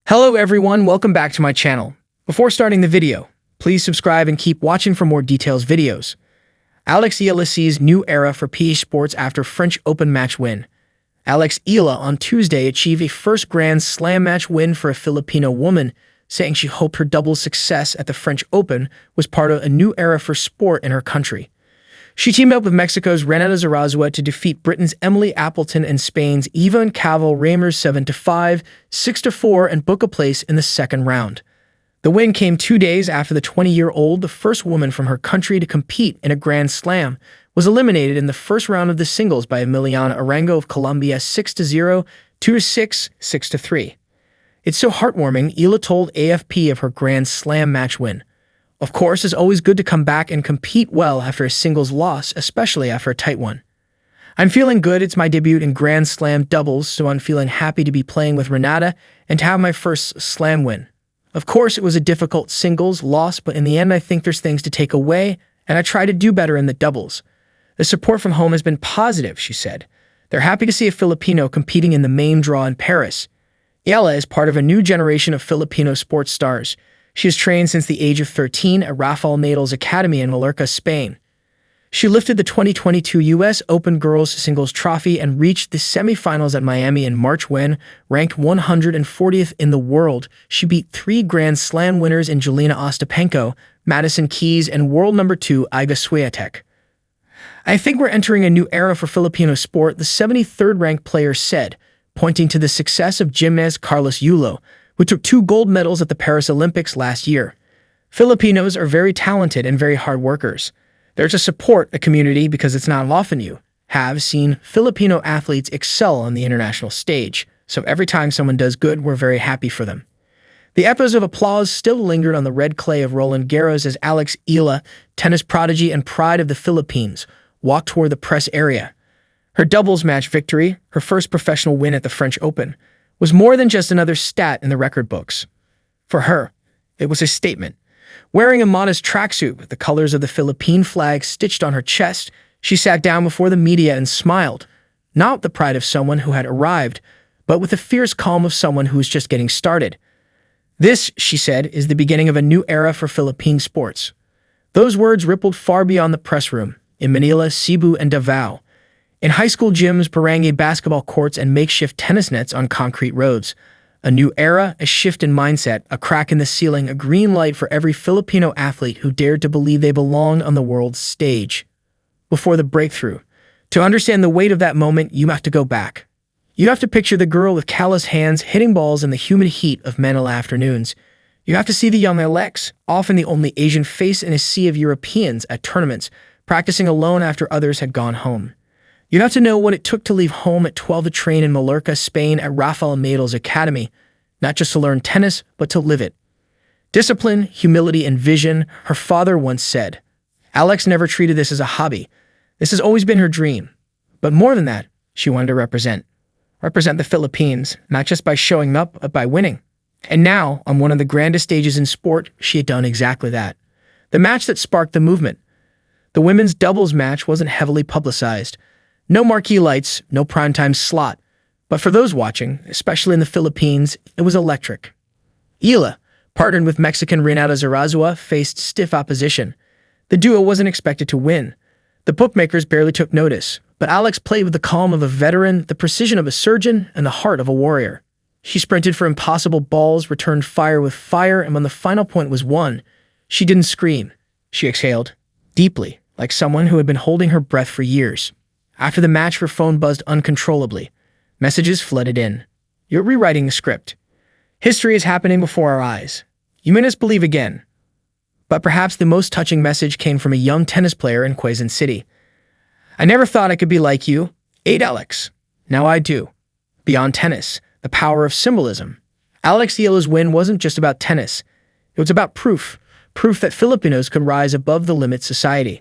Hello everyone, welcome back to my channel. Before starting the video, please subscribe and keep watching for more details videos. Eala sees new era for PE sports after French Open match win. Eala on Tuesday achieved a first Grand Slam match win for a Filipino woman, saying she hoped her doubles success at the French Open was part of a new era for sport in her country. She teamed up with Mexico's Renata Zarazua to defeat Britain's Emily Appleton and Spain's Eva Caval-Reimers 7-5, 6-4 and book a place in the second round. The win came 2 days after the 20-year-old, the first woman from her country to compete in a Grand Slam, was eliminated in the first round of the singles by Emiliana Arango of Colombia 6-0, 2-6, 6-3. It's so heartwarming, Eala told AFP of her Grand Slam match win. Of course, it's always good to come back and compete well after a singles loss, especially after a tight one. I'm feeling good. It's my debut in Grand Slam doubles, so I'm feeling happy to be playing with Renata and to have my first slam win. Of course, it was a difficult singles loss, but in the end, I think there's things to take away, and I try to do better in the doubles. The support from home has been positive, she said. They're happy to see a Filipino competing in the main draw in Paris. Eala is part of a new generation of Filipino sports stars. She has trained since the age of 13 at Rafael Nadal's Academy in Mallorca, Spain. She lifted the 2022 U.S. Open Girls Singles Trophy and reached the semifinals at Miami in March when, ranked 140th in the world, she beat 3 Grand Slam winners in Jelena Ostapenko, Madison Keys, and world number 2 Iga Swiatek. I think we're entering a new era for Filipino sport, the 73rd ranked player said, pointing to the success of gymnast Carlos Yulo, who took 2 gold medals at the Paris Olympics last year. Filipinos are very talented and very hard workers. They're to support a community because it's not often you have seen Filipino athletes excel on the international stage, so every time someone does good, we're very happy for them. The echoes of applause still lingered on the red clay of Roland Garros as Eala, tennis prodigy and pride of the Philippines, walked toward the press area. Her doubles match victory, her first professional win at the French Open, was more than just another stat in the record books. For her, it was a statement. Wearing a modest tracksuit with the colors of the Philippine flag stitched on her chest, she sat down before the media and smiled, not with the pride of someone who had arrived, but with the fierce calm of someone who was just getting started. This, she said, is the beginning of a new era for Philippine sports. Those words rippled far beyond the press room, in Manila, Cebu, and Davao. In high school gyms, barangay basketball courts, and makeshift tennis nets on concrete roads. A new era, a shift in mindset, a crack in the ceiling, a green light for every Filipino athlete who dared to believe they belonged on the world's stage. Before the breakthrough, to understand the weight of that moment, you have to go back. You have to picture the girl with callous hands hitting balls in the humid heat of Manila afternoons. You have to see the young Alex, often the only Asian face in a sea of Europeans at tournaments, practicing alone after others had gone home. You have to know what it took to leave home at 12 to train in Mallorca, Spain at Rafael Nadal's Academy, not just to learn tennis, but to live it. Discipline, humility, and vision, her father once said. Alex never treated this as a hobby. This has always been her dream. But more than that, she wanted to represent the Philippines, not just by showing up, but by winning. And now, on one of the grandest stages in sport, she had done exactly that. The match that sparked the movement. The women's doubles match wasn't heavily publicized. No marquee lights, no primetime slot. But for those watching, especially in the Philippines, it was electric. Eala, partnered with Mexican Renata Zarazua, faced stiff opposition. The duo wasn't expected to win. The bookmakers barely took notice, but Alex played with the calm of a veteran, the precision of a surgeon, and the heart of a warrior. She sprinted for impossible balls, returned fire with fire, and when the final point was won, she didn't scream. She exhaled, deeply, like someone who had been holding her breath for years. After the match, her phone buzzed uncontrollably. Messages flooded in. You're rewriting the script. History is happening before our eyes. You made us believe again. But perhaps the most touching message came from a young tennis player in Quezon City. I never thought I could be like you, Alex. Now I do. Beyond tennis, the power of symbolism. Eala's win wasn't just about tennis. It was about proof that Filipinos could rise above the limit society.